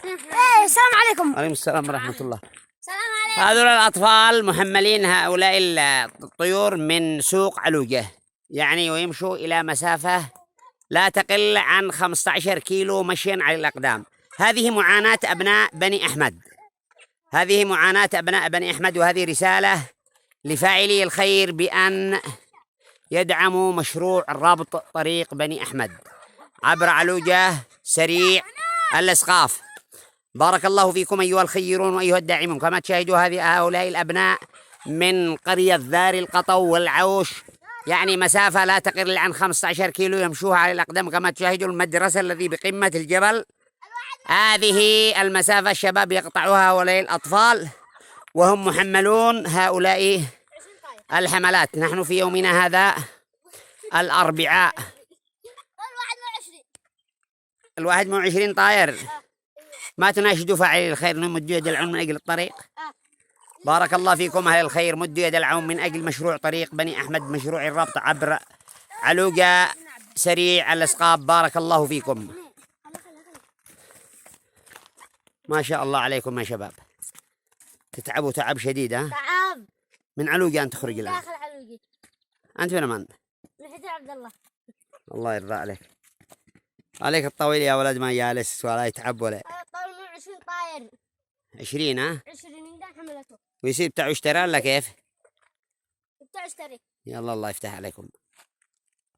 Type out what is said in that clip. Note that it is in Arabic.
السلام عليكم. وعليكم السلام ورحمة الله. السلام عليكم. هذول الأطفال محملين هؤلاء الطيور من سوق علوجة، يعني ويمشوا إلى مسافة لا تقل عن 15 كيلو مشيا على الأقدام. هذه معاناة أبناء بني أحمد، هذه معاناة أبناء بني أحمد، وهذه رسالة لفاعلي الخير بأن يدعموا مشروع ربط طريق بني أحمد عبر علوجة سريع الإسقاف. بارك الله فيكم أيها الخيرون وأيها الداعمون. كما تشاهدوا هؤلاء الأبناء من قرية ذار القطو والعوش، يعني مسافة لا تقل عن 15 كيلو يمشوها على الأقدام. كما تشاهدوا المدرسة الذي بقمة الجبل، هذه المسافة الشباب يقطعوها هؤلاء الأطفال وهم محملون هؤلاء الحملات. نحن في يومنا هذا الأربعاء 21 طائر. ما تناشدوا فاعلي الخير نمدوا يد العون من أجل الطريق؟ بارك الله فيكم أهل الخير، مدوا يد العون من أجل مشروع طريق بني أحمد، مشروع الربط عبر علوجة سريع الإسقاف. بارك الله فيكم، ما شاء الله عليكم يا شباب، تتعبوا تعب شديد. ها؟ تعب. من علوجة أنت تخرج الآن؟ داخل علوجة. أنت من من؟ من حجر عبد الله. الله يرضى عليك، عليك الطويل يا ولد، ما جالس ولا يتعب ولا. طول من 20 طاير. 20 ها؟ 20 ده حملته. ويصير بتاعه اشترى ولا كيف؟ بتاع اشتري. يلا الله يفتح عليكم.